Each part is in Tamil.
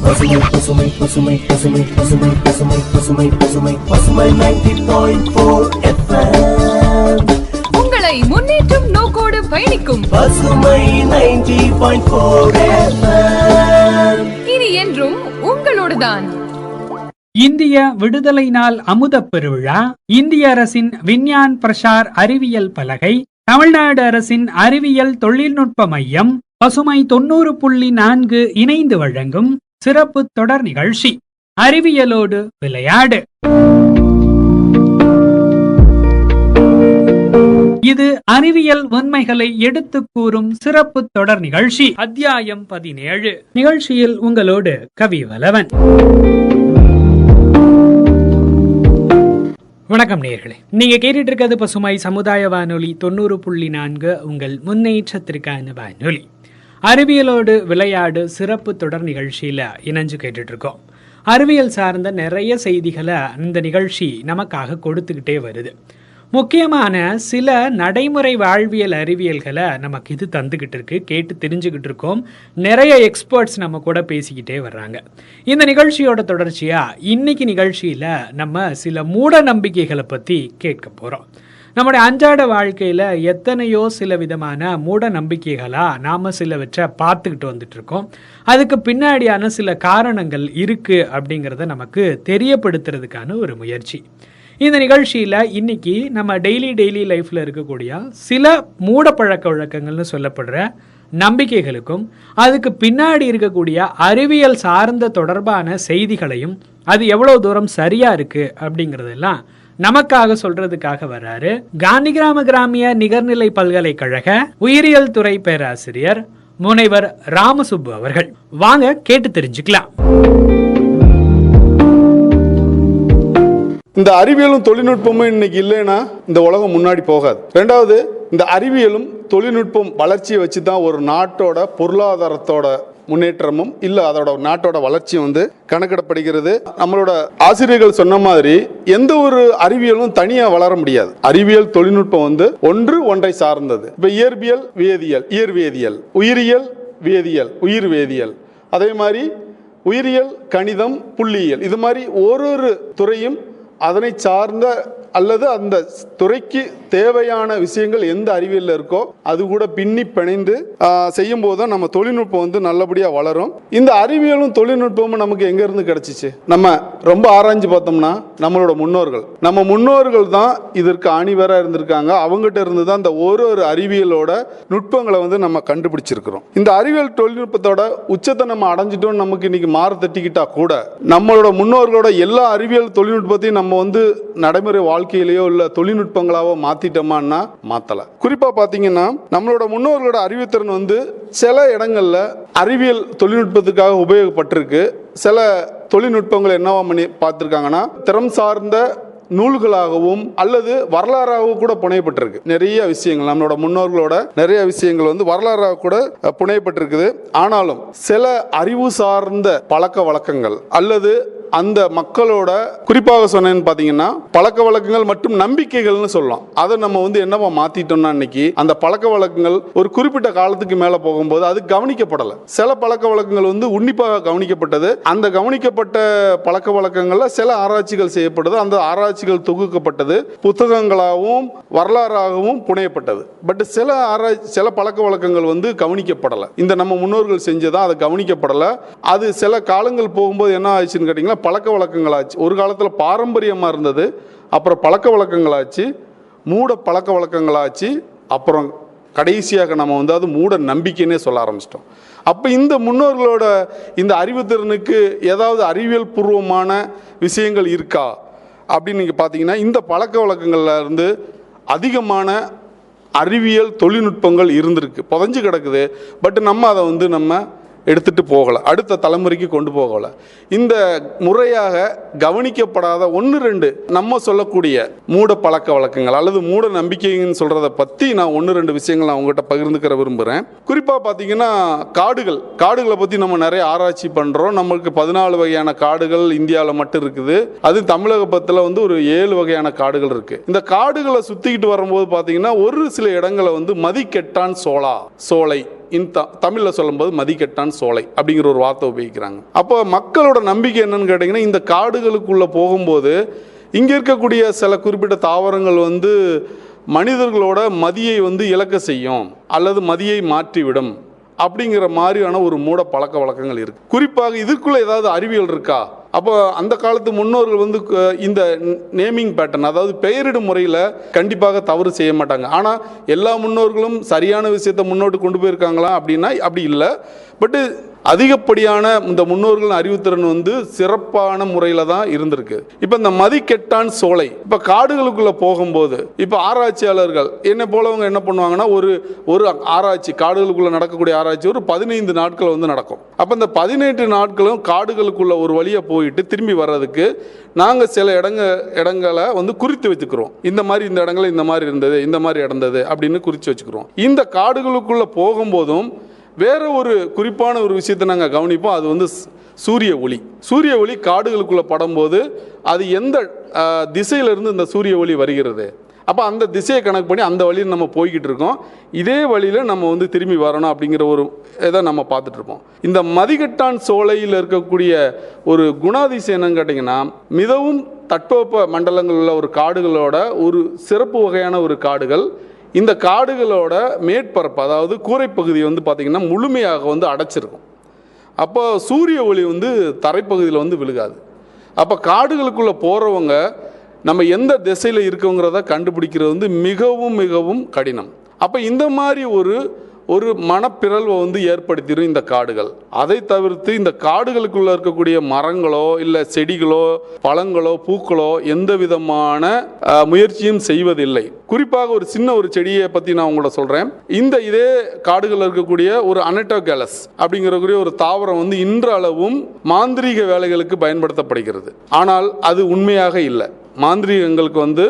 பசுமை பசுமை பசுமை பசுமை பசுமை பசுமை பசுமை பசுமை பசுமை 90.4 FM. உங்களை முன்னேற்றும் நோக்கோடு பயணிக்கும் பசுமை 90.4 FM. இனி என்றும் உங்களோடுதான். இந்திய விடுதலை நாள் அமுதப் பெருவிழா, இந்திய அரசின் விஞ்ஞான் பிரசார் அறிவியல் பலகை, தமிழ்நாடு அரசின் அறிவியல் தொழில்நுட்ப மையம், பசுமை 90.4 இணைந்து வழங்கும் சிறப்பு தொடர் நிகழ்ச்சி அறிவியலோடு விளையாடு. இது அறிவியல் உண்மைகளை எடுத்து கூறும் சிறப்பு தொடர் நிகழ்ச்சி. அத்தியாயம் 17. நிகழ்ச்சியில் உங்களோடு கவிவலவன். வணக்கம் நேயர்களே, நீங்க கேட்டுட்டு இருக்கிறது பசுமை சமுதாய வானொலி 90.4, உங்கள் முன்னேற்றத்திற்கான வானொலி. அறிவியலோடு விளையாடு சிறப்பு தொடர் நிகழ்ச்சியில இணைஞ்சு கேட்டுட்டு இருக்கோம். அறிவியல் சார்ந்த நிறைய செய்திகளை இந்த நிகழ்ச்சி நமக்காக கொடுத்துக்கிட்டே வருது. முக்கியமான சில நடைமுறை வாழ்வியல் அறிவியல்களை நமக்கு இது தந்துக்கிட்டு இருக்கு, கேட்டு தெரிஞ்சுக்கிட்டு இருக்கோம். நிறைய எக்ஸ்பர்ட்ஸ் நம்ம கூட பேசிக்கிட்டே வர்றாங்க. இந்த நிகழ்ச்சியோட தொடர்ச்சியா இன்னைக்கு நிகழ்ச்சியில நம்ம சில மூட நம்பிக்கைகளை பத்தி கேட்க போறோம். நம்முடைய அன்றாட வாழ்க்கையில எத்தனையோ சில விதமான மூட நம்பிக்கைகளா நாம சிலவற்றை பார்த்துக்கிட்டு வந்துட்டு இருக்கோம். அதுக்கு பின்னாடியான சில காரணங்கள் இருக்கு அப்படிங்கிறத நமக்கு தெரியப்படுத்துறதுக்கான ஒரு முயற்சி. இந்த நிகழ்ச்சியில் இன்னைக்கு நம்ம டெய்லி லைஃப்பில் இருக்கக்கூடிய சில மூட பழக்க வழக்கங்கள்னு சொல்லப்படுற நம்பிக்கைகளுக்கும் அதுக்கு பின்னாடி இருக்கக்கூடிய அறிவியல் சார்ந்த தொடர்பான செய்திகளையும் அது எவ்வளோ தூரம் சரியா இருக்கு அப்படிங்கிறதெல்லாம் நமக்காக சொல்றதுக்காக வர்றாரு காந்திகிராம கிராமிய நிகர்நிலை பல்கலைக்கழக உயிரியல் துறை பேராசிரியர் முனைவர் ராமசுப்பு அவர்கள். வாங்க கேட்டு தெரிஞ்சுக்கலாம். இந்த அறிவியலும் தொழில்நுட்பமும் இன்னைக்கு இல்லைன்னா இந்த உலகம் முன்னாடி போகாது. ரெண்டாவது, இந்த அறிவியலும் தொழில்நுட்பம் வளர்ச்சியை வச்சு தான் ஒரு நாட்டோட பொருளாதாரத்தோட முன்னேற்றமும் இல்லை அதோட நாட்டோட வளர்ச்சியும் கணக்கிடப்படுகிறது. நம்மளோட ஆசிரியர்கள் சொன்ன மாதிரி எந்த ஒரு அறிவியலும் தனியா வளர முடியாது. அறிவியல் தொழில்நுட்பம் ஒன்றை சார்ந்தது. இப்ப இயற்பியல் வேதியியல், இயற்வேதியியல், உயிரியல் வேதியியல், உயிர் வேதியியல், அதே மாதிரி உயிரியல் கணிதம் புள்ளியியல், இது மாதிரி ஒரு துறையும் அதனை சார்ந்த அல்லது அந்த துறைக்கு தேவையான விஷயங்கள் எந்த அறிவியல் இருக்கோ அது கூட பின்னி பிணைந்து செய்யும் போது தான் நம்ம தொழில்நுட்பம் நல்லபடியாக வளரும். இந்த அறிவியலும் தொழில்நுட்பமும் நமக்கு எங்க இருந்து கிடைச்சிச்சு? நம்ம ரொம்ப ஆராய்ஞ்சு பார்த்தோம்னா நம்மளோட முன்னோர்கள் தான் இதற்கு அணிவராக இருந்திருக்காங்க. அவங்ககிட்ட இருந்து தான் இந்த ஒரு அறிவியலோட நுட்பங்களை நம்ம கண்டுபிடிச்சிருக்கிறோம். இந்த அறிவியல் தொழில்நுட்பத்தோட உச்சத்தை நம்ம அடைஞ்சிட்டோம். நமக்கு இன்னைக்கு மாற தட்டிக்கிட்டா கூட நம்மளோட முன்னோர்களோட எல்லா அறிவியல் தொழில்நுட்பத்தையும் நம்ம நடைமுறை வாழ்க்கையிலேயோ இல்ல தொழில்நுட்பங்களாவோ மாத்திட்டோமான்னா மாத்தல. குறிப்பா பாத்தீங்கன்னா நம்மளோட முன்னோர்களோட அறிவுத்திறன் சில இடங்கள்ல அறிவியல் தொழில்நுட்பத்துக்காக உபயோகப்பட்டிருக்கு. சில தொழில்நுட்பங்கள் என்னவா பண்ணி பார்த்திருக்காங்கன்னா திறம் சார்ந்த நூல்களாகவும் அல்லது வரலாறாகவும் கூட புனையப்பட்டிருக்கு. நிறைய விஷயங்கள் நம்மளோட முன்னோர்களோட நிறைய விஷயங்கள் வரலாறாக கூட புனையப்பட்டிருக்குது. ஆனாலும் சில அறிவு சார்ந்த பழக்க வழக்கங்கள் அல்லது அந்த மக்களோட குறிப்பாக சொன்னேன்னு பாத்தீங்கன்னா பழக்க வழக்கங்கள் மற்றும் நம்பிக்கைகள்னு சொல்லலாம். அதை நம்ம என்னவா மாத்திட்டோம்னா இன்னைக்கு அந்த பழக்க வழக்கங்கள் ஒரு குறிப்பிட்ட காலத்துக்கு மேல போகும்போது அது கவனிக்கப்படலை. சில பழக்க வழக்கங்கள் உன்னிப்பாக கவனிக்கப்பட்டது. அந்த கவனிக்கப்பட்ட பழக்க வழக்கங்கள்ல சில ஆராய்ச்சிகள் செய்யப்பட்டது. அந்த ஆராய்ச்சிகள் தொகுக்கப்பட்டது, புத்தகங்களாகவும் வரலாறாகவும் புனையப்பட்டது. பட் சில பழக்க வழக்கங்கள் கவனிக்கப்படலை. இந்த நம்ம முன்னோர்கள் செஞ்சதா அதை கவனிக்கப்படலை. அது சில காலங்கள் போகும்போது என்ன ஆயிடுச்சுன்னு கேட்டீங்கன்னா பழக்க வழக்கங்களாச்சு. ஒரு காலத்தில் பாரம்பரியமாக இருந்தது, அப்புறம் பழக்க வழக்கங்களாச்சு, மூட பழக்க வழக்கங்களாச்சு, அப்புறம் கடைசியாக நம்ம அது மூட நம்பிக்கைன்னே சொல்ல ஆரம்பிச்சிட்டோம். அப்போ இந்த முன்னோர்களோட இந்த அறிவுத்திறனுக்கு ஏதாவது அறிவியல் பூர்வமான விஷயங்கள் இருக்கா அப்படின்னு நீங்கள் பார்த்தீங்கன்னா இந்த பழக்க வழக்கங்கள்ல இருந்து அதிகமான அறிவியல் தொழில்நுட்பங்கள் இருந்திருக்கு, புதைஞ்சு கிடக்குது. பட் நம்ம அதை நம்ம எடுத்துட்டு போகலை, அடுத்த தலைமுறைக்கு கொண்டு போகலை. இந்த முறையாக கவனிக்கப்படாத 1-2 நம்ம சொல்லக்கூடிய மூட பழக்க வழக்கங்கள் அல்லது மூட நம்பிக்கைன்னு சொல்றதை பற்றி நான் 1-2 விஷயங்கள் நான் உங்கள்கிட்ட பகிர்ந்துக்கிற விரும்புகிறேன். குறிப்பாக பார்த்தீங்கன்னா காடுகளை பற்றி நம்ம நிறைய ஆராய்ச்சி பண்ணுறோம். நம்மளுக்கு 14 வகையான காடுகள் இந்தியாவில் மட்டும் இருக்குது. அது தமிழகத்தில் ஒரு 7 வகையான காடுகள் இருக்குது. இந்த காடுகளை சுற்றிக்கிட்டு வரும்போது பார்த்தீங்கன்னா ஒரு சில இடங்களை மதிக்கெட்டான் சோலை தமிழில் சொல்லும்போது மதிக்கட்டான் சோலை அப்படிங்கிற ஒரு வார்த்தை உபயோகிக்கிறாங்க. அப்போ மக்களோட நம்பிக்கை என்னன்னு கேட்டிங்கன்னா, இந்த காடுகளுக்குள்ளே போகும்போது இங்கே இருக்கக்கூடிய சில குறிப்பிட்ட தாவரங்கள் வந்து மனிதர்களோட மதியை வந்து இழக்க செய்யும் அல்லது மதியை மாற்றிவிடும் அப்படிங்கிற மாதிரியான ஒரு மூட பழக்க வழக்கங்கள் இருக்கு. குறிப்பாக இதுக்குள்ள ஏதாவது அறிவியல் இருக்கா? அப்போ அந்த காலத்து முன்னோர்கள் வந்து இந்த நேமிங் பேட்டர்ன், அதாவது பெயரிடும் முறையில் கண்டிப்பாக தவறு செய்ய மாட்டாங்க. ஆனால் எல்லா முன்னோர்களும் சரியான விஷயத்தை முன்னோட்டு கொண்டு போயிருக்காங்களா அப்படின்னா அப்படி இல்லை. பட்டு அதிகப்படியான இந்த முன்னோர்கள் அறிவுத்திறன் வந்து சிறப்பான முறையில் தான் இருந்திருக்கு. இப்போ இந்த மதிக்கெட்டான் சோலை இப்போ காடுகளுக்குள்ளே போகும்போது இப்போ ஆராய்ச்சியாளர்கள் என்ன போலவங்க என்ன பண்ணுவாங்கன்னா, ஒரு ஆராய்ச்சி காடுகளுக்குள்ளே நடக்கக்கூடிய ஆராய்ச்சி ஒரு 15 நாட்கள் வந்து நடக்கும். அப்போ இந்த 18 நாட்களும் காடுகளுக்குள்ளே ஒரு வழியை போயிட்டு திரும்பி வர்றதுக்கு நாங்கள் சில இடங்களை வந்து குறித்து வச்சுக்கிறோம். இந்த இடங்கள் இந்த மாதிரி இருந்தது, இந்த மாதிரி இடந்தது அப்படின்னு குறித்து வச்சுக்கிறோம். இந்த காடுகளுக்குள்ளே போகும்போதும் வேற ஒரு குறிப்பான ஒரு விஷயத்தை நாங்கள் கவனிப்போம். அது வந்து சூரிய ஒளி. சூரிய ஒளி காடுகளுக்குள்ளே படும்போது அது எந்த திசையிலிருந்து இந்த சூரிய ஒளி வருகிறது, அப்போ அந்த திசையை கணக்கு பண்ணி அந்த வழியில் நம்ம போய்கிட்டு இருக்கோம். இதே வழியில் நம்ம வந்து திரும்பி வரணும் அப்படிங்கிற ஒரு இதை நம்ம பார்த்துட்டு இருப்போம். இந்த மதிக்கட்டான் சோலையில் இருக்கக்கூடிய ஒரு குணாதிசயம் என்னன்னு கேட்டிங்கன்னா, மிகவும் தட்பவெப்ப மண்டலங்களில் உள்ள ஒரு காடுகளோட ஒரு சிறப்பு வகையான ஒரு காடுகள். இந்த காடுகளோட மேற்பரப்பு, அதாவது கூரைப்பகுதி வந்து பார்த்திங்கன்னா முழுமையாக வந்து அடைச்சிருக்கும். அப்போ சூரிய ஒளி வந்து தரைப்பகுதியில் வந்து விழுகாது. அப்போ காடுகளுக்குள்ளே போகிறவங்க நம்ம எந்த திசையில் இருக்கோங்கிறத கண்டுபிடிக்கிறது வந்து மிகவும் மிகவும் கடினம். அப்போ இந்த மாதிரி ஒரு மனப்பிறழ்வை வந்து ஏற்படுத்திடும் இந்த காடுகள். அதை தவிர்த்து இந்த காடுகளுக்குள்ளே இருக்கக்கூடிய மரங்களோ இல்லை செடிகளோ பழங்களோ பூக்களோ எந்த விதமான முயற்சியும் செய்வதில்லை. குறிப்பாக ஒரு சின்ன ஒரு செடியை பற்றி நான் உங்களோட சொல்கிறேன். இதே காடுகளில் இருக்கக்கூடிய ஒரு அனட்டோகேலஸ் அப்படிங்கிறக்கூடிய ஒரு தாவரம் வந்து இன்றளவும் மாந்திரீக வேலைகளுக்கு பயன்படுத்தப்படுகிறது. ஆனால் அது உண்மையாக இல்லை. மாந்திரீகங்களுக்கு வந்து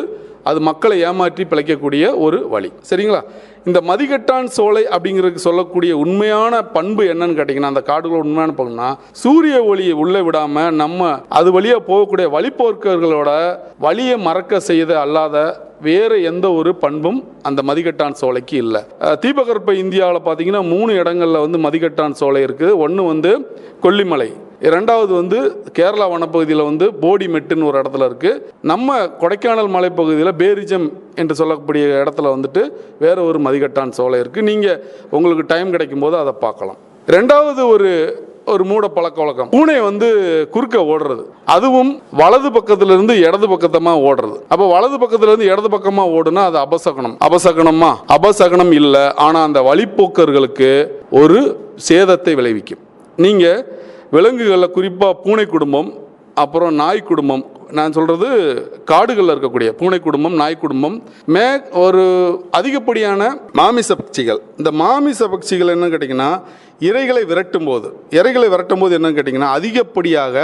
அது மக்களை ஏமாற்றி பிழைக்கக்கூடிய ஒரு வழி. சரிங்களா? இந்த மதிக்கட்டான் சோலை அப்படிங்கிறதுக்கு சொல்லக்கூடிய உண்மையான பண்பு என்னன்னு கேட்டிங்கன்னா, அந்த காடுகளோட உண்மையான பண்புனா சூரிய ஒளியை உள்ளே விடாமல் நம்ம அது வழியாக போகக்கூடிய வழிபோக்கர்களோட வழியை மறக்க செய்த அல்லாத வேறு எந்த ஒரு பண்பும் அந்த மதிக்கட்டான் சோலைக்கு இல்லை. தீபகற்ப இந்தியாவில் பார்த்தீங்கன்னா 3 இடங்களில் வந்து மதிக்கட்டான் சோலை இருக்குது. ஒன்று வந்து கொல்லிமலை, இரண்டாவது வந்து கேரளா வனப்பகுதியில் வந்து போடிமெட்டுன்னு ஒரு இடத்துல இருக்குது. நம்ம கொடைக்கானல் மலைப்பகுதியில் பேரிஜம் என்று சொல்லக்கூடிய இடத்துல வந்துட்டு வேற ஒரு மதிக்கட்டான் சோலை இருக்குது. நீங்கள் உங்களுக்கு டைம் கிடைக்கும் போது அதை பார்க்கலாம். ரெண்டாவது ஒரு மூட பழக்க வழக்கம், பூனை வந்து குறுக்க ஓடுறது. அதுவும் வலது பக்கத்திலிருந்து இடது பக்கத்தமா ஓடுறது. அப்போ வலது பக்கத்திலிருந்து இடது பக்கமா ஓடுனா அது அபசகனமா? அபசகனம் இல்லை. ஆனால் அந்த வழிப்போக்கர்களுக்கு ஒரு சேதத்தை விளைவிக்கும். நீங்கள் விலங்குகளில் குறிப்பாக பூனை குடும்பம், அப்புறம் நாய் குடும்பம், நான் சொல்கிறது காடுகளில் இருக்கக்கூடிய பூனை குடும்பம், நாய் குடும்பம், ஒரு அதிகப்படியான மாமிச பட்சிகள். இந்த மாமிச பட்சிகள் என்னன்னு கேட்டிங்கன்னா, இறைகளை விரட்டும் போது என்னன்னு கேட்டிங்கன்னா அதிகப்படியாக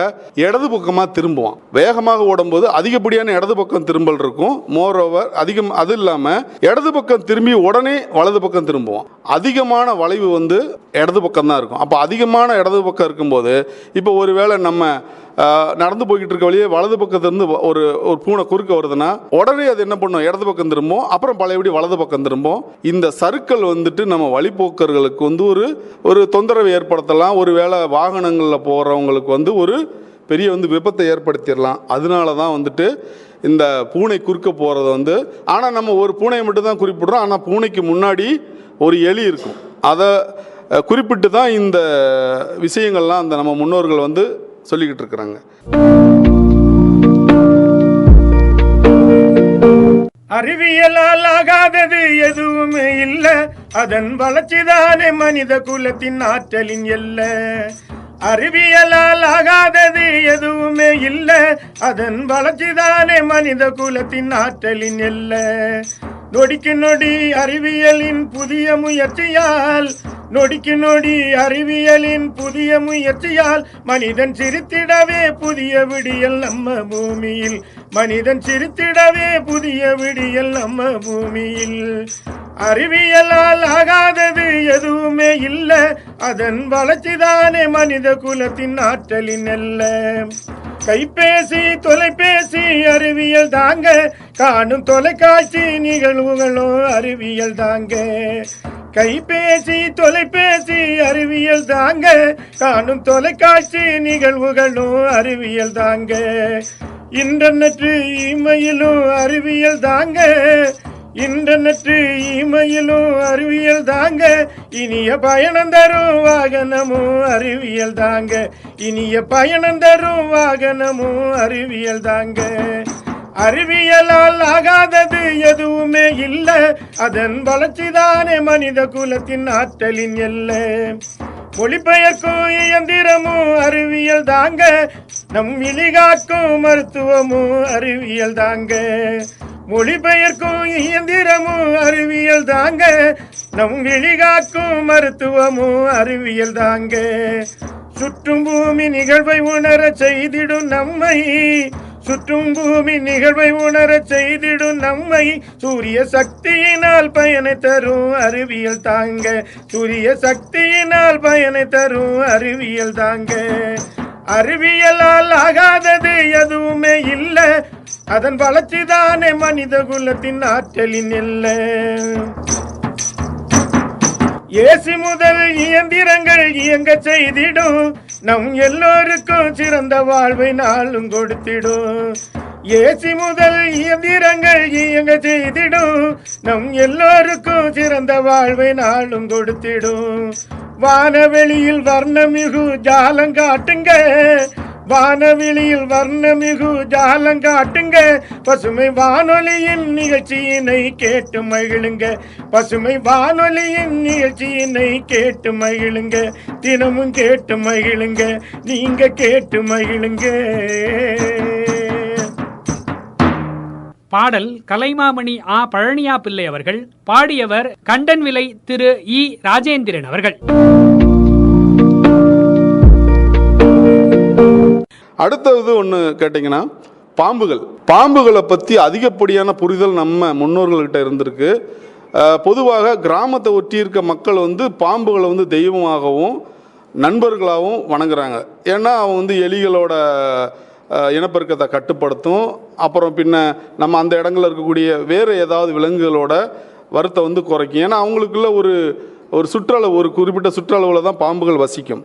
இடது பக்கமாக திரும்புவான். வேகமாக ஓடும்போது அதிகப்படியான இடது பக்கம் திரும்பல் இருக்கும். மோரோவர் அது இல்லாமல் இடது பக்கம் திரும்பி உடனே வலது பக்கம் திரும்புவான். அதிகமான வளைவு வந்து இடது பக்கம் தான் இருக்கும். அப்போ அதிகமான இடது பக்கம் இருக்கும்போது இப்போ ஒருவேளை நம்ம நடந்து போய்கிட்டு இருக்க வழியே வலது பக்கத்திலிருந்து ஒரு பூனை குறுக்க வருதுன்னா உடனே அது என்ன பண்ணும், இடது பக்கம் திரும்பும், அப்புறம் பழையபடி வலது பக்கம் திரும்பும். இந்த சறுக்கல் வந்துட்டு நம்ம வழிபோக்கர்களுக்கு வந்து ஒரு தொந்தரவு ஏற்படுத்தலாம். ஒரு வேளை வாகனங்களில் போகிறவங்களுக்கு வந்து ஒரு பெரிய வந்து விபத்தை ஏற்படுத்திடலாம். அதனால தான் வந்துட்டு இந்த பூனை குறுக்க போகிறது வந்து, ஆனால் நம்ம ஒரு பூனையை மட்டும் தான் குறிப்பிடுறோம். ஆனால் பூனைக்கு முன்னாடி ஒரு எலி இருக்கும். அதை குறிப்பிட்டு தான் இந்த விஷயங்கள்லாம் அந்த நம்ம முன்னோர்கள் வந்து சொல்லிக்கிட்டு இருக்கிறாங்க. அறிவியலால் ஆகாதது எதுவுமே இல்ல, அதன் வளர்ச்சிதானே மனித குலத்தின் ஆற்றலின் எல்ல. அறிவியலால் ஆகாதது எதுவுமே இல்ல, அதன் வளர்ச்சிதானே மனித குலத்தின் ஆற்றலின் எல்ல. நொடிக்கு நொடி அறிவியலின் புதிய முயற்சியால், நொடிக்கு நொடி அறிவியலின் புதிய முயற்சியால் மனிதன் சிரித்திடவே புதிய விடியல் நம்ம பூமியில். மனிதன் சிரித்திடவே புதிய விடியல் நம்ம பூமியில். அறிவியலால் ஆகாதது எதுவுமே இல்ல, அதன் வளர்ச்சிதானே மனித குலத்தின் ஆற்றலின் அல்ல. கைபேசி தொலைபேசி அறிவியல் தாங்க, காணும் தொலைக்காட்சி நிகழ்வுகளோ அறிவியல் தாங்க. கைபேசி தொலைபேசி அறிவியல் தாங்க, காணும் தொலைக்காட்சி நிகழ்வுகளும் அறிவியல் தாங்க, இன்டர்நெட் இமெயிலும் அறிவியல் தாங்க, இன்டர்நெட் இமெயிலும் அறிவியல் தாங்க, இனிய பயணம் தரும் வாகனமும் அறிவியல் தாங்க, இனிய பயணம் தரும் வாகனமும் அறிவியல் தாங்க. அறிவியலால் ஆகாதது எதுவுமே இல்லை, அதன் வளர்ச்சிதானே மனித குலத்தின் ஆற்றலின் எல்லை. மொழிபெயர்க்கும் இயந்திரமும் அறிவியல் தாங்க, நம் விழிகாக்கும் மருத்துவமும் அறிவியல் தாங்க. மொழிபெயர்க்கும் இயந்திரமும் அறிவியல் தாங்க, நம் விழிகாக்கும் மருத்துவமும் அறிவியல் தாங்க. சுற்றும் பூமி நிகழ்வை உணர செய்திடும் நம்மை, சுற்றும் பூமி நிகழ்வை உணர செய்திடும் நம்மை, சூரிய சக்தியினால் பயனை தரும் அறிவியல் தாங்க, சூரிய சக்தியினால் பயனை தரும் அறிவியல் தாங்க. அறிவியலால் ஆகாதது எதுவுமே இல்லை, அதன் வளர்ச்சிதானே மனித குலத்தின் ஆற்றலின் எல்லை. ஏசி முதல் இயந்திரங்கள் இயங்க செய்திடும், நம் எல்லோருக்கும் சிறந்த வாழ்வை நாளும் கொடுத்திடும். ஏசி முதல் இயந்திரங்கள் இயங்க செய்திடும், நம் எல்லோருக்கும் சிறந்த வாழ்வை நாளும் கொடுத்திடும். வானவெளியில் வர்ணமிகு ஜாலங்காட்டுங்க, வானவெளியில் வர்ணமிகு ஜாலங்காட்டுங்க, பசுமை வானொலியின் நிகழ்ச்சியினை கேட்டு மகிழுங்க, பசுமை வானொலியின் நிகழ்ச்சியினை கேட்டு மகிழுங்க, தினமும் கேட்டு மகிழுங்க, நீங்க கேட்டு மகிழுங்க. பாடல் கலைமாமணி ஆ பழனியா பிள்ளை அவர்கள் பாடியவர் கண்டன்விலை திரு இ ராஜேந்திரன் அவர்கள். அடுத்தது ஒன்று கேட்டிங்கன்னா பாம்புகளை பற்றி அதிகப்படியான புரிதல் நம்ம முன்னோர்கள்கிட்ட இருந்திருக்கு. பொதுவாக கிராமத்தை ஒட்டி இருக்க மக்கள் பாம்புகளை தெய்வமாகவும் நண்பர்களாகவும் வணங்குறாங்க. ஏன்னா அவன் எலிகளோட இனப்பெருக்கத்தை கட்டுப்படுத்தும். அப்புறம் பின்ன நம்ம அந்த இடங்களில் இருக்கக்கூடிய வேறு ஏதாவது விலங்குகளோட வருத்தை குறைக்கும். ஏன்னா அவங்களுக்குள்ள ஒரு சுற்றளவு, ஒரு குறிப்பிட்ட சுற்றளவில் தான் பாம்புகள் வசிக்கும்.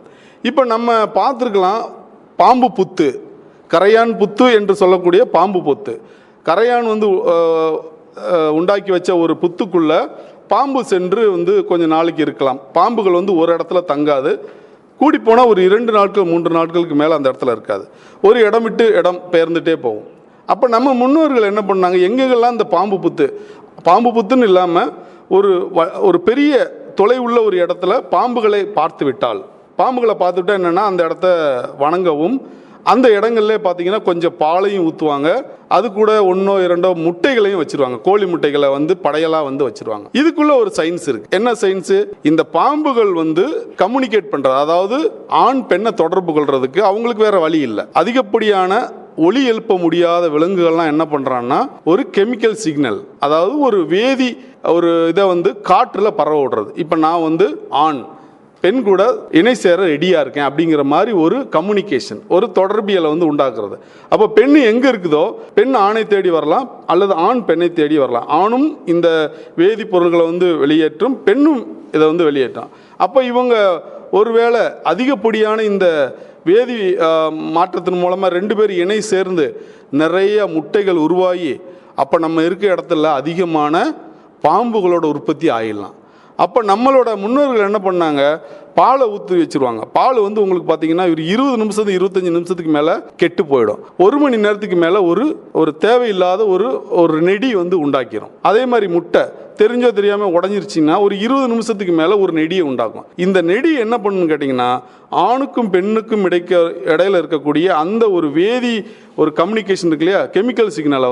இப்போ நம்ம பார்த்துருக்கலாம், பாம்பு புத்து, கரையான் புத்து என்று சொல்லக்கூடிய பாம்பு புத்து. கரையான் உண்டாக்கி வச்ச ஒரு புத்துக்குள்ள பாம்பு சென்று கொஞ்ச நாளைக்கு இருக்கலாம். பாம்புகள் ஒரு இடத்துல தங்காது. கூடி போனால் ஒரு 2 நாட்கள் 3 நாட்களுக்கு மேலே அந்த இடத்துல இருக்காது. ஒரு இடம் விட்டு இடம் பெயர்ந்துட்டே போகும். அப்போ நம்ம முன்னோர்கள் என்ன பண்ணாங்க, எங்கெங்கெல்லாம் இந்த பாம்பு புத்துன்னு இல்லாமல் ஒரு பெரிய தொலைவுள்ள ஒரு இடத்துல பாம்புகளை பார்த்து விட்டால், பாம்புகளை பார்த்துவிட்டா என்னென்னா அந்த இடத்த வணங்கவும், அந்த இடங்கள்ல பார்த்தீங்கன்னா கொஞ்சம் பாலையும் ஊற்றுவாங்க, அது கூட 1 2 முட்டைகளையும் வச்சிருவாங்க. கோழி முட்டைகளை படையலாக வச்சிருவாங்க. இதுக்குள்ள ஒரு சயின்ஸ் இருக்கு. என்ன சயின்ஸு? இந்த பாம்புகள் கம்யூனிகேட் பண்றது, அதாவது ஆண் பெண்ணை தொடர்பு கொள்றதுக்கு அவங்களுக்கு வேற வழி இல்லை. அதிகப்படியான ஒளி எழுப்ப முடியாத விலங்குகள்லாம் என்ன பண்றான்னா ஒரு கெமிக்கல் சிக்னல், அதாவது ஒரு இதை காற்றுல பரவ விடுறது. இப்போ நான் ஆண் பெண் கூட இணை சேர ரெடியாக இருக்கேன் அப்படிங்கிற மாதிரி ஒரு கம்யூனிகேஷன், ஒரு தொடர்பியலை உண்டாக்குறது. அப்போ பெண் எங்கே இருக்குதோ பெண் ஆணை தேடி வரலாம், அல்லது ஆண் பெண்ணை தேடி வரலாம். ஆணும் இந்த வேதிப்பொருள்களை வெளியேற்றும், பெண்ணும் இதை வெளியேற்றும். அப்போ இவங்க ஒருவேளை அதிகப்படியான இந்த வேதி மாற்றத்தின் மூலமாக 2 பேர் இணை சேர்ந்து நிறைய முட்டைகள் உருவாகி, அப்போ நம்ம இருக்க இடத்துல அதிகமான பாம்புகளோட உற்பத்தி ஆகிடலாம். அப்போ நம்மளோட முன்னோர்கள் என்ன பண்ணாங்க, பாலை ஊற்றி வச்சுருவாங்க. பால் உங்களுக்கு பார்த்தீங்கன்னா ஒரு 20 நிமிஷத்துக்கு 25 நிமிஷத்துக்கு மேலே கெட்டு போயிடும். 1 மணி நேரத்துக்கு மேலே ஒரு தேவையில்லாத ஒரு நெடி உண்டாக்கிடும். அதே மாதிரி முட்டை தெரிஞ்சோ தெரியாமல் உடஞ்சிருச்சிங்கன்னா ஒரு 20 நிமிஷத்துக்கு மேலே ஒரு நெடியை உண்டாக்கும். இந்த நெடி என்ன பண்ணுன்னு கேட்டிங்கன்னா ஆணுக்கும் பெண்ணுக்கும் இடையில இருக்கக்கூடிய அந்த ஒரு கம்யூனிகேஷன் இருக்கு இல்லையா, கெமிக்கல் சிக்னலை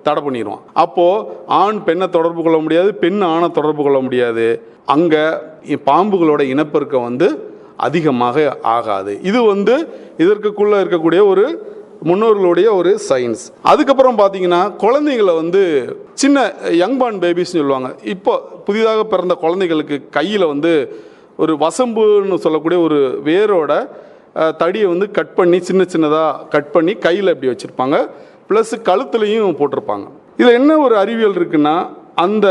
தடை பண்ணிடுவோம். அப்போது ஆண் பெண்ணை தொடர்பு கொள்ள முடியாது, பெண் ஆணை தொடர்பு கொள்ள முடியாது. அங்கே பாம்புகளோட இனப்பெருக்கம் அதிகமாக ஆகாது. இது இதற்குள்ளே இருக்கக்கூடிய ஒரு முன்னோர்களுடைய ஒரு சயின்ஸ். அதுக்கப்புறம் பார்த்தீங்கன்னா குழந்தைங்களை சின்ன யங்பார்ன் பேபிஸ்ன்னு சொல்லுவாங்க. இப்போ புதிதாக பிறந்த குழந்தைகளுக்கு கையில் ஒரு வசம்புன்னு சொல்லக்கூடிய ஒரு வேரோட தடியை கட் பண்ணி சின்னதாக கட் பண்ணி கையில் இப்படி வச்சுருப்பாங்க, ப்ளஸ் கழுத்துலையும் போட்டிருப்பாங்க. இதில் என்ன ஒரு அறிவியல் இருக்குன்னா, அந்த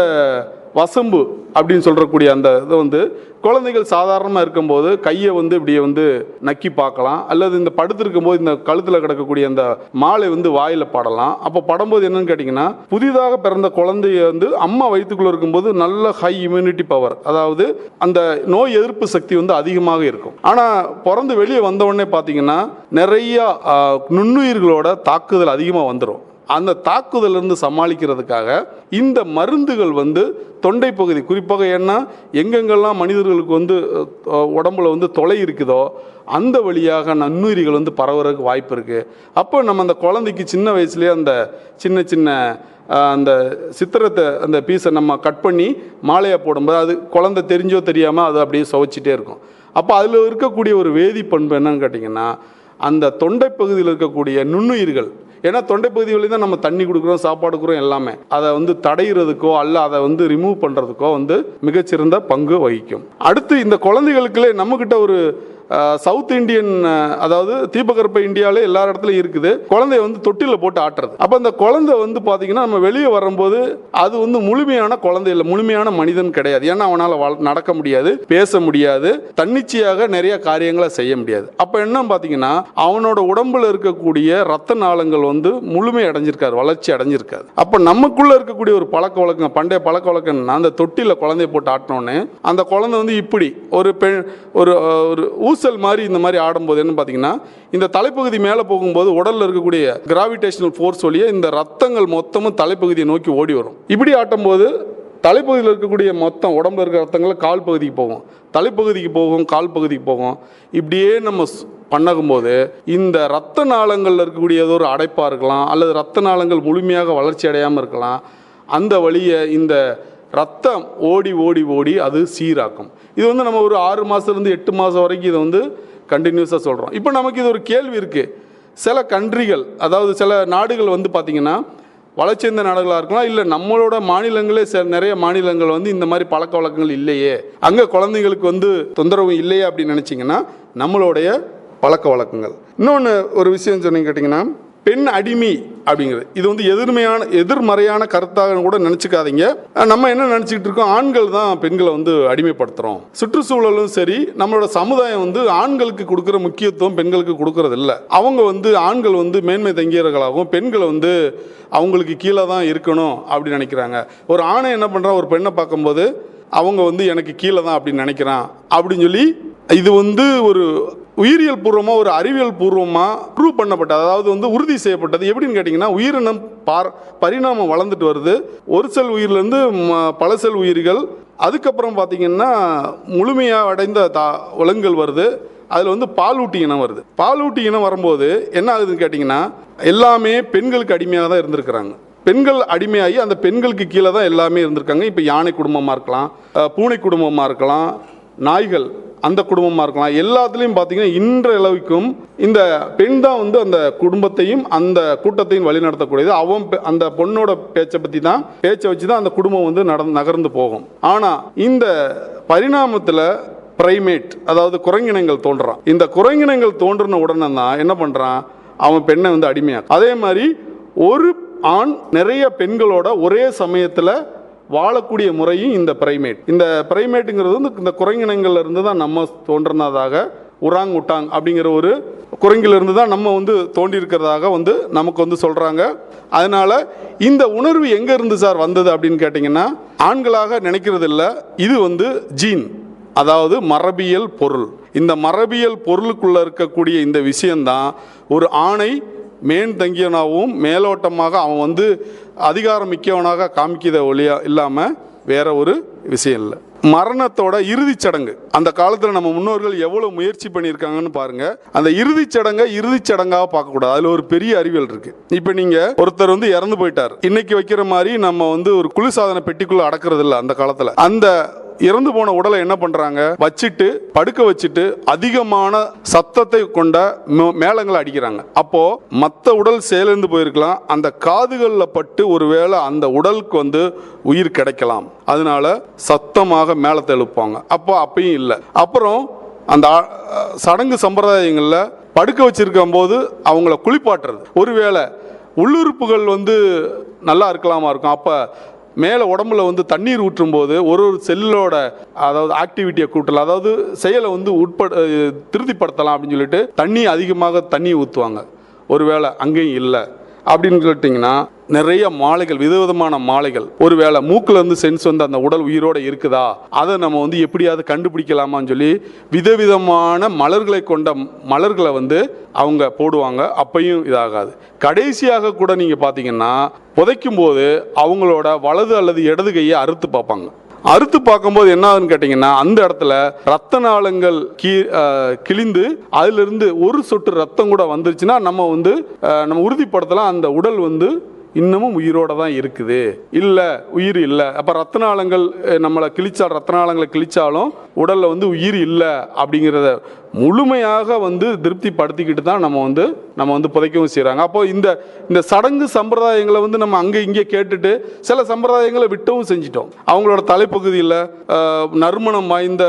வசம்பு அப்படின்னு சொல்றக்கூடிய அந்த இதை வந்து குழந்தைகள் சாதாரணமாக இருக்கும்போது கையை வந்து இப்படியே வந்து நக்கி பார்க்கலாம், அல்லது இந்த படுத்திருக்கும் போது இந்த கழுத்தில் கிடக்கக்கூடிய அந்த மாலை வந்து வாயில் படலாம். அப்போ படும்போது என்னன்னு கேட்டிங்கன்னா, புதிதாக பிறந்த குழந்தைய வந்து அம்மா வயிற்றுக்குள்ள இருக்கும்போது நல்ல ஹை இம்யூனிட்டி பவர், அதாவது அந்த நோய் எதிர்ப்பு சக்தி வந்து அதிகமாக இருக்கும். ஆனால் பிறந்து வெளியே வந்த உடனே பார்த்தீங்கன்னா நிறைய நுண்ணுயிர்களோட தாக்குதல் அதிகமாக வந்துடும். அந்த தாக்குதலிருந்து சமாளிக்கிறதுக்காக இந்த மருந்துகள் வந்து தொண்டை பகுதி, குறிப்பாக ஏன்னா எங்கெங்கெல்லாம் மனிதர்களுக்கு வந்து உடம்புல வந்து தொலை இருக்குதோ அந்த வழியாக நுண்ணுயிரிகள் வந்து பரவுறதுக்கு வாய்ப்பு இருக்குது. அப்போ நம்ம அந்த குழந்தைக்கு சின்ன வயசுலேயே அந்த சின்ன சின்ன அந்த சித்திரத்தை அந்த பீஸை நம்ம கட் பண்ணி மாலையாக போடும்போது அது குழந்தை தெரிஞ்சோ தெரியாமல் அது அப்படியே சுவைச்சிட்டே இருக்கும். அப்போ அதில் இருக்கக்கூடிய ஒரு வேதி பண்பு என்னன்னு கேட்டிங்கன்னா, அந்த தொண்டை பகுதியில் இருக்கக்கூடிய நுண்ணுயிர்கள், ஏன்னா தொண்டை பகுதி வழி தான் நம்ம தண்ணி கொடுக்குறோம், சாப்பாடு கொடுக்குறோம், எல்லாமே அதை வந்து தடைகிறதுக்கோ அல்ல அதை வந்து ரிமூவ் பண்ணுறதுக்கோ வந்து மிகச்சிறந்த பங்கு வகிக்கும். அடுத்து இந்த குழந்தைகளுக்குள்ளே நம்மக்கிட்ட ஒரு சவுத் இந்தியன், அதாவது தீபகற்ப இந்தியாவிலே எல்லா இடத்துலையும் இருக்குது, குழந்தைய வந்து தொட்டியில் போட்டு ஆட்டுறது. அப்போ அந்த குழந்தை வந்து பார்த்தீங்கன்னா நம்ம வெளியே வரும்போது அது வந்து முழுமையான குழந்தை இல்லை, முழுமையான மனிதன் கிடையாது. ஏன்னா அவனால் நடக்க முடியாது, பேச முடியாது, தன்னிச்சையாக நிறைய காரியங்களை செய்ய முடியாது. அப்போ என்ன பார்த்தீங்கன்னா அவனோட உடம்புல இருக்கக்கூடிய ரத்த நாளங்கள் வந்து முழுமை அடைஞ்சிருக்காது, வளர்ச்சி அடைஞ்சிருக்காது. அப்போ நமக்குள்ள இருக்கக்கூடிய ஒரு பழக்க வழக்கம், பண்டைய பழக்க வழக்கம், அந்த தொட்டியில் குழந்தைய போட்டு ஆட்டினோன்னே அந்த குழந்தை வந்து இப்படி ஒரு பெண் ஒரு ஊசல் மாதிரி இந்த மாதிரி ஆடும்போது என்ன பார்த்தீங்கன்னா, இந்த தலைப்பகுதி மேலே போகும்போது உடலில் இருக்கக்கூடிய கிராவிடேஷனல் ஃபோர்ஸ் வழியே இந்த ரத்தங்கள் மொத்தமும் தலைப்பகுதியை நோக்கி ஓடி வரும். இப்படி ஆட்டும்போது தலைப்பகுதியில் இருக்கக்கூடிய மொத்தம் உடம்புல இருக்கிற ரத்தங்கள் கால் பகுதிக்கு போகும், தலைப்பகுதிக்கு போகும், கால் பகுதிக்கு போகும். இப்படியே நம்ம பண்ணகும்போது இந்த ரத்த நாளங்களில் இருக்கக்கூடிய ஏதோ ஒரு அடைப்பாக இருக்கலாம், அல்லது ரத்த நாளங்கள் முழுமையாக வளர்ச்சி அடையாமல் இருக்கலாம். அந்த வழியை இந்த ரத்தம் ஓடி ஓடி ஓடி அது சீராக்கும். இது வந்து நம்ம ஒரு 6 மாதத்துலேருந்து 8 மாதம் வரைக்கும் இதை வந்து கண்டினியூஸாக சொல்கிறோம். இப்போ நமக்கு இது ஒரு கேள்வி இருக்குது. சில கண்ட்ரிகள், அதாவது சில நாடுகள் வந்து பார்த்திங்கன்னா வளர்ச்சியந்த நாடுகளாக இருக்கலாம், இல்லை நம்மளோட மாநிலங்களே நிறைய மாநிலங்கள் வந்து இந்த மாதிரி பழக்க வழக்கங்கள் இல்லையே, அங்கே குழந்தைங்களுக்கு வந்து தொந்தரவு இல்லையே அப்படின்னு நினச்சிங்கன்னா நம்மளுடைய பழக்க வழக்கங்கள். இன்னொன்று ஒரு விஷயம் சொன்னீங்க கேட்டிங்கன்னா, பெண் அடிமை அப்படிங்கிறது இது வந்து எதிர்மறையான கருத்தாக கூட நினச்சிக்காதீங்க. நம்ம என்ன நினச்சிக்கிட்டு இருக்கோம், ஆண்கள் தான் பெண்களை வந்து அடிமைப்படுத்துகிறோம். சுற்றுச்சூழலும் சரி, நம்மளோட சமுதாயம் வந்து ஆண்களுக்கு கொடுக்குற முக்கியத்துவம் பெண்களுக்கு கொடுக்கறது இல்லை. அவங்க வந்து ஆண்கள் வந்து மேன்மை தங்கியவர்களாகவும் பெண்களை வந்து அவங்களுக்கு கீழே தான் இருக்கணும் அப்படின்னு நினைக்கிறாங்க. ஒரு ஆணை என்ன பண்ணுறான், ஒரு பெண்ணை பார்க்கும்போது அவங்க வந்து எனக்கு கீழே தான் அப்படின்னு நினைக்கிறான் அப்படின்னு சொல்லி, இது வந்து ஒரு உயிரியல் பூர்வமாக ஒரு அறிவியல் பூர்வமாக ப்ரூவ் பண்ணப்பட்டது, அதாவது வந்து உறுதி செய்யப்பட்டது. எப்படின்னு கேட்டிங்கன்னா, உயிரினம் பரிணாமம் வளர்ந்துட்டு வருது. ஒரு செல் உயிரிலேருந்து பல செல் உயிர்கள், அதுக்கப்புறம் பார்த்திங்கன்னா முழுமையாக அடைந்த விலங்குகள் வருது. அதில் வந்து பாலூட்டி இனம் வருது. பாலூட்டி இனம் வரும்போது என்ன ஆகுதுன்னு கேட்டிங்கன்னா, எல்லாமே பெண்களுக்கு அடிமையாக தான் இருந்திருக்கிறாங்க. பெண்கள் அடிமையாகி அந்த பெண்களுக்கு கீழே தான் எல்லாமே இருந்திருக்காங்க. இப்போ யானை குடும்பமாக இருக்கலாம், பூனை குடும்பமாக இருக்கலாம், நாய்கள் அந்த குடும்பமாக இருக்கலாம், எல்லாத்துலேயும் பார்த்தீங்கன்னா இன்றளவுக்கும் இந்த பெண் தான் வந்து அந்த குடும்பத்தையும் அந்த கூட்டத்தையும் வழி நடத்தக்கூடியது. அந்த பொண்ணோட பேச்சை வச்சு தான் அந்த குடும்பம் வந்து நகர்ந்து போகும். ஆனால் இந்த பரிணாமத்தில் பிரைமேட், அதாவது குரங்கினங்கள் தோன்றான். இந்த குரங்கினங்கள் தோன்றின உடனே தான் என்ன பண்ணுறான், அவன் பெண்ணை வந்து அடிமையாக. அதே மாதிரி ஒரு ஆண் நிறைய பெண்களோட ஒரே சமயத்தில் வாழக்கூடிய முறையும் இந்த பிரைமேட். இந்த பிரைமேட்டுங்கிறது வந்து இந்த குரங்கினங்கள்ல இருந்து தான் நம்ம தோன்றினதாக, உராங் உட்டாங் அப்படிங்கிற ஒரு குரங்கிலிருந்து தான் நம்ம வந்து தோண்டி இருக்கிறதாக வந்து நமக்கு வந்து சொல்கிறாங்க. அதனால் இந்த உணர்வு எங்கே இருந்து சார் வந்தது அப்படின்னு கேட்டிங்கன்னா, ஆண்களாக நினைக்கிறது இல்லை, இது வந்து ஜீன், அதாவது மரபியல் பொருள். இந்த மரபியல் பொருளுக்குள்ளே இருக்கக்கூடிய இந்த விஷயந்தான் ஒரு ஆணை மேன் தங்கியவனாகவும் மேலோட்டமாக அவன் வந்து அதிகாரம் மிக்கவனாக காமிக்கிறத ஒளியா இல்லாமல் வேற ஒரு விஷயம் இல்லை. மரணத்தோட இறுதிச் சடங்கு அந்த காலத்தில் நம்ம முன்னோர்கள் எவ்வளோ முயற்சி பண்ணியிருக்காங்கன்னு பாருங்க. அந்த இறுதிச் சடங்காக பார்க்கக்கூடாது, அதில் ஒரு பெரிய அறிவியல் இருக்கு. இப்போ நீங்கள் ஒருத்தர் வந்து இறந்து போயிட்டார், இன்னைக்கு வைக்கிற மாதிரி நம்ம வந்து ஒரு குளிர்சாதன பெட்டிக்குள்ள அடக்கிறது இல்லை. அந்த காலத்தில் அந்த இறந்து போன உடலை என்ன பண்றாங்க, வச்சுட்டு படுக்க வச்சுட்டு அதிகமான சத்தத்தை கொண்ட மேளங்களை அடிக்கிறாங்க. அப்போ மற்ற உடல் செயலிழந்து போயிருக்கலாம், அந்த காதுகளில் பட்டு ஒருவேளை அந்த உடலுக்கு வந்து உயிர் கிடைக்கலாம், அதனால சத்தமாக மேளத்தை எழுப்பாங்க. அப்பயும் இல்லை. அப்புறம் அந்த சடங்கு சம்பிரதாயங்களில் படுக்க வச்சிருக்கும் போது அவங்கள குளிப்பாட்டுறது, ஒருவேளை உள்ளுறுப்புகள் வந்து நல்லா இருக்கலாமா இருக்கும், அப்போ மேலே உடம்புல வந்து தண்ணீர் ஊற்றும் போது ஒரு செல்லோட அதாவது ஆக்டிவிட்டியை கூட்டலாம், அதாவது செயலை வந்து திருப்திப்படுத்தலாம் அப்படின்னு சொல்லிட்டு தண்ணி ஊற்றுவாங்க. ஒருவேளை அங்கேயும் இல்லை அப்படின்னு கேட்டிங்கன்னா நிறைய மாலைகள், விதவிதமான மாலைகள், ஒருவேளை மூக்குல இருந்து சென்ஸ் வந்து அந்த உடல் உயிரோட இருக்குதா அதை நம்ம வந்து எப்படியாவது கண்டுபிடிக்கலாமான்னு சொல்லி விதவிதமான மலர்களை கொண்ட மலர்களை வந்து அவங்க போடுவாங்க. அப்பையும் இதாகாது. கடைசியாக கூட நீங்க பாத்தீங்கன்னா புதைக்கும் போது அவங்களோட வலது அல்லது இடது கையை அறுத்து பார்ப்பாங்க. அறுத்து பார்க்கும்போது என்ன ஆகுதுன்னு கேட்டீங்கன்னா அந்த இடத்துல ரத்த நாளங்கள் கிழிந்து அதுல இருந்து ஒரு சொட்டு ரத்தம் கூட வந்துருச்சுன்னா நம்ம உறுதிப்படுத்தலாம் அந்த உடல் வந்து இன்னமும் உயிரோட தான் இருக்குது, இல்லை உயிர் இல்லை. அப்போ ரத்த நாளங்களை கிழிச்சாலும் உடலில் வந்து உயிர் இல்லை அப்படிங்கிறத முழுமையாக வந்து திருப்திப்படுத்திக்கிட்டு தான் நம்ம வந்து புதைக்கவும் செய்கிறாங்க. அப்போ இந்த சடங்கு சம்பிரதாயங்களை வந்து நம்ம அங்கே இங்கே கேட்டுட்டு சில சம்பிரதாயங்களை விட்டவும் செஞ்சிட்டோம். அவங்களோட தலைப்பகுதியில் நறுமணம் வாய்ந்த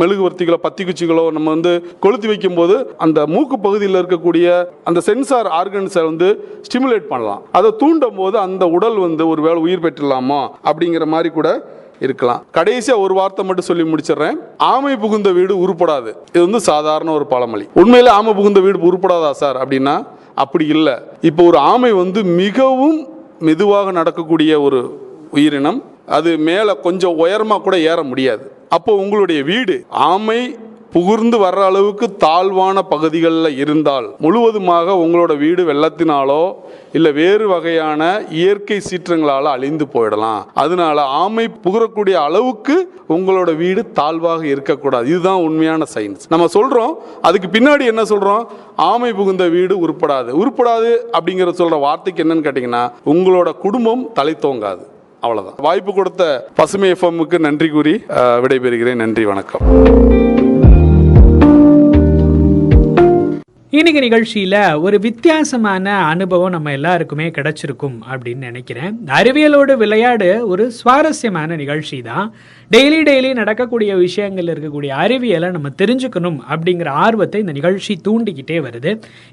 மெழுகுவர்த்திகளோ பத்தி குச்சிகளோ நம்ம வந்து கொளுத்தி வைக்கும்போது அந்த மூக்கு பகுதியில் இருக்கக்கூடிய அந்த சென்சார் ஆர்கன்ஸை வந்து ஸ்டிமுலேட் பண்ணலாம். அதை தூண்டும் போது அந்த உடல் வந்து ஒரு வேளை உயிர் பெற்றலாமா அப்படிங்கிற மாதிரி கூட இருக்கலாம். கடைசியா ஒரு வார்த்தை மட்டும் சொல்லி முடிச்சிடுறேன். ஆமை புகுந்த வீடு உருப்படாது. இது வந்து சாதாரண ஒரு பழமொழி. உண்மையில ஆமை புகுந்த வீடு உருப்படாதா சார் அப்படின்னா அப்படி இல்லை. இப்போ ஒரு ஆமை வந்து மிகவும் மெதுவாக நடக்கக்கூடிய ஒரு உயிரினம். அது மேலே கொஞ்சம் உயரமா கூட ஏற முடியாது. அப்போ உங்களுடைய வீடு ஆமை புகுந்து வர்ற அளவுக்கு தாழ்வான பகுதிகளில் இருந்தால் முழுவதுமாக உங்களோட வீடு வெள்ளத்தினாலோ இல்லை வேறு வகையான இயற்கை சீற்றங்களால் அழிந்து போயிடலாம். அதனால ஆமை புகரக்கூடிய அளவுக்கு உங்களோட வீடு தாழ்வாக இருக்கக்கூடாது. இதுதான் உண்மையான சயின்ஸ். நம்ம சொல்றோம், அதுக்கு பின்னாடி என்ன சொல்றோம்? ஆமை புகுந்த வீடு உருப்படாது அப்படிங்கிற சொல்ற வார்த்தைக்கு என்னன்னு கேட்டீங்கன்னா உங்களோட குடும்பம் தலை தோங்காது. அவ்வளவுதான். வாய்ப்பு கொடுத்த பசுமை எஃப்எம்முக்கு நன்றி கூறி விடைபெறுகிறேன். நன்றி, வணக்கம். இன்னைக்கு நிகழ்ச்சியில் ஒரு வித்தியாசமான அனுபவம் நம்ம எல்லாருக்குமே கிடைச்சிருக்கும் அப்படின்னு நினைக்கிறேன். அறிவியலோடு விளையாடு ஒரு சுவாரஸ்யமான நிகழ்ச்சி தான். டெய்லி நடக்கக்கூடிய விஷயங்கள் இருக்கக்கூடிய அறிவியலை நம்ம தெரிஞ்சுக்கணும் அப்படிங்கிற ஆர்வத்தை இந்த நிகழ்ச்சி தூண்டிக்கிட்டே வருது.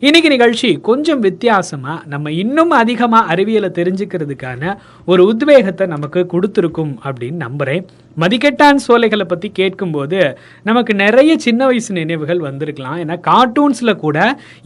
இன்னைக்கு நிகழ்ச்சி கொஞ்சம் வித்தியாசமாக நம்ம இன்னும் அதிகமாக அறிவியலை தெரிஞ்சுக்கிறதுக்கான ஒரு உத்வேகத்தை நமக்கு கொடுத்துருக்கும் அப்படின்னு நம்புகிறேன். மதிக்கெட்டான் சோலைகளை பற்றி கேட்கும்போது நமக்கு நிறைய சின்ன வயசு நினைவுகள் வந்திருக்கலாம். ஏன்னா கார்ட்டூன்ஸில் கூட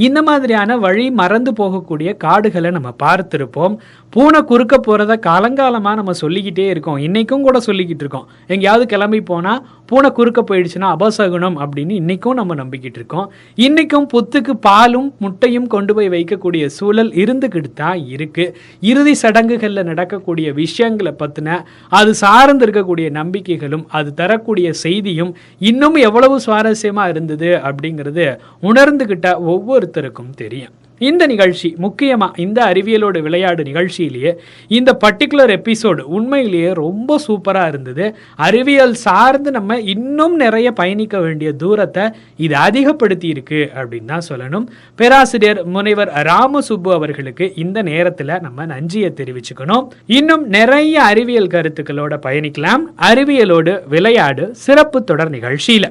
இந்த மாதிரியான வழி மறந்து போகக்கூடிய காடுகளை நம்ம பார்த்துருப்போம். பூனை குறுக்க போகிறத காலங்காலமாக நம்ம சொல்லிக்கிட்டே இருக்கோம். இன்றைக்கும் கூட சொல்லிக்கிட்டு இருக்கோம். எங்கேயாவது கிளம்பி போனால் பூனை குறுக்க போயிடுச்சுன்னா அபசகுனம் அப்படின்னு இன்றைக்கும் நம்ம நம்பிக்கிட்டு இருக்கோம். இன்றைக்கும் புத்துக்கு பாலும் முட்டையும் கொண்டு போய் வைக்கக்கூடிய சூழல் இருந்துக்கிட்டு தான் இருக்குது. இறுதி சடங்குகளில் நடக்கக்கூடிய விஷயங்களை பற்றின அது சார்ந்து இருக்கக்கூடிய நம்பிக்கைகளும் அது தரக்கூடிய செய்தியும் இன்னும் எவ்வளவு சுவாரஸ்யமாக இருந்தது அப்படிங்கிறது உணர்ந்துக்கிட்ட ஒவ்வொருத்தருக்கும் தெரியும். இந்த நிகழ்ச்சி முக்கியமாக இந்த அறிவியலோடு விளையாடு நிகழ்ச்சியிலேயே இந்த பர்டிகுலர் எபிசோடு உண்மையிலேயே ரொம்ப சூப்பராக இருந்தது. அறிவியல் சார்ந்து நம்ம இன்னும் நிறைய பயணிக்க வேண்டிய தூரத்தை இது அதிகப்படுத்தி இருக்கு அப்படின்னு தான் சொல்லணும். பேராசிரியர் முனைவர் ராமசுப்பு அவர்களுக்கு இந்த நேரத்தில் நம்ம நன்றியை தெரிவிச்சுக்கணும். இன்னும் நிறைய அறிவியல் கருத்துக்களோட பயணிக்கலாம் அறிவியலோடு விளையாடு சிறப்பு தொடர் நிகழ்ச்சியில்.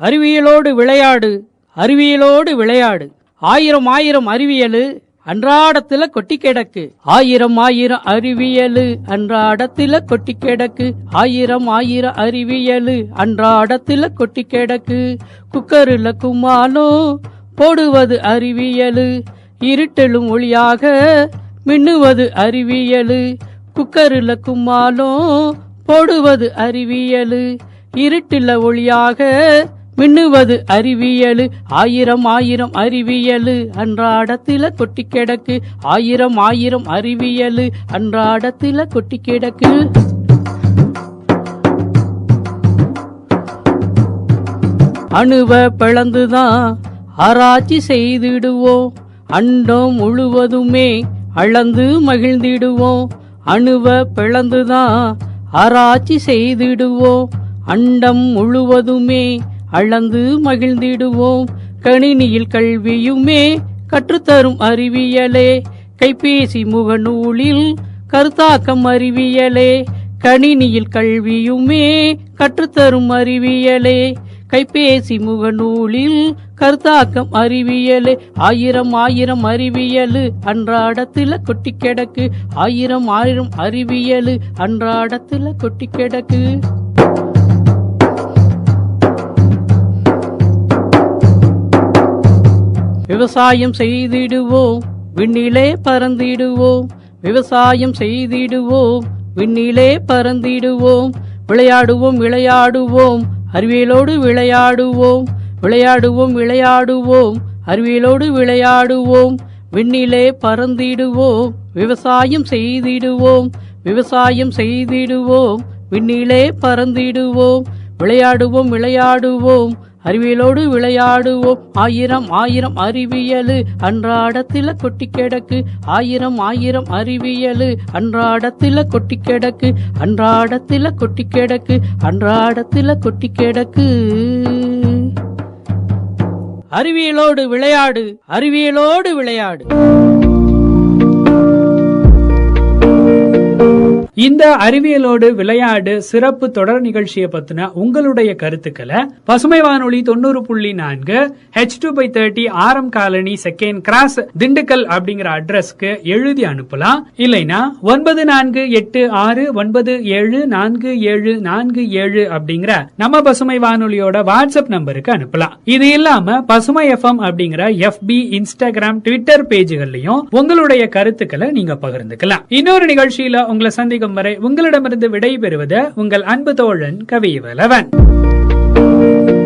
அறிவியலோடு விளையாடு, அறிவியலோடு விளையாடு. ஆயிரம் அறிவியலு அன்றாடத்துல கொட்டி கிடக்கு. ஆயிரம் அறிவியலு அன்றாடத்துல கொட்டி கிடக்கு. ஆயிரம் அறிவியலு அன்றாடத்துல கொட்டி கிடக்கு. குக்கருல கும்மாலும் போடுவது அறிவியலு. இருட்டலும் ஒளியாக மின்னுவது அறிவியலு. குக்கருல கும்மாலும் போடுவது அறிவியலு. இருட்டுல ஒளியாக மின்னுவது அறிவியலு. ஆயிரம் அறிவியலு அன்றாடத்தில கொட்டி கிடக்கு. ஆயிரம் அறிவியலு அன்றாடத்தில கொட்டி கிடக்கு. அணுவ பிளந்துதான் ஆராய்ச்சி செய்திடுவோம். அண்டம் முழுவதுமே அளந்து மகிழ்ந்திடுவோம். அணுவ பிளந்துதான் ஆராய்ச்சி செய்திடுவோம். அண்டம் முழுவதுமே அளந்து மகிழ்ந்திடுவோம். கணினியில் கல்வியுமே கற்றுத்தரும் அறிவியலே. கைபேசி முகநூலில் கருத்தாக்கம் அறிவியலே. கணினியில் கல்வியுமே கற்றுத்தரும் அறிவியலே. கைபேசி முகநூலில் கருத்தாக்கம் அறிவியலு, ஆயிரம் ஆயிரம் அறிவியலு அன்றாடத்துல கொட்டி கிடக்கு, ஆயிரம் ஆயிரம் அறிவியலு அன்றாடத்துல கொட்டி கிடக்கு. விவசாயம் செய்திடுவோம், விண்ணிலே பறந்திடுவோம், விவசாயம் செய்திடுவோம், விண்ணிலே பறந்திடுவோம். விளையாடுவோம் விளையாடுவோம், அறிவியலோடு விளையாடுவோம், விளையாடுவோம் விளையாடுவோம், அறிவியலோடு விளையாடுவோம். விண்ணிலே பறந்திடுவோம், விவசாயம் செய்திடுவோம், விவசாயம் செய்திடுவோம், விண்ணிலே பறந்திடுவோம். விளையாடுவோம் விளையாடுவோம், அறிவியலோடு விளையாடுவோம். ஆயிரம் ஆயிரம் அறிவியலு அன்றாடத்தில கொட்டி கிடக்கு, ஆயிரம் ஆயிரம் அறிவியலு அன்றாடத்தில கொட்டி கிடக்கு, அன்றாடத்தில கொட்டி கிடக்கு, அன்றாடத்தில கொட்டி கிடக்கு. அறிவியலோடு விளையாடு, அறிவியலோடு விளையாடு. இந்த அறிவியலோடு விளையாடு சிறப்பு தொடர் நிகழ்ச்சியை பத்தின உங்களுடைய கருத்துக்களை பசுமை வானொலி 90.4 H2/30 ஆரம் காலனி செகண்ட் கிராஸ் திண்டுக்கல் அப்படிங்கிற அட்ரஸ்க்கு எழுதி அனுப்பலாம். இல்லைன்னா 9486974747 அப்படிங்கிற நம்ம பசுமை வானொலியோட வாட்ஸ்அப் நம்பருக்கு அனுப்பலாம். இது இல்லாம பசுமை FM அப்படிங்கிற FB, இன்ஸ்டாகிராம், ட்விட்டர் பேஜ்கள்லயும் உங்களுடைய கருத்துக்களை நீங்க பகிர்ந்துக்கலாம். இன்னொரு நிகழ்ச்சியில உங்களை சந்திக்கும் வரை உங்களிடமிருந்து விடை பெறுவது உங்கள் அன்பு தோழன் கவிவலவன்.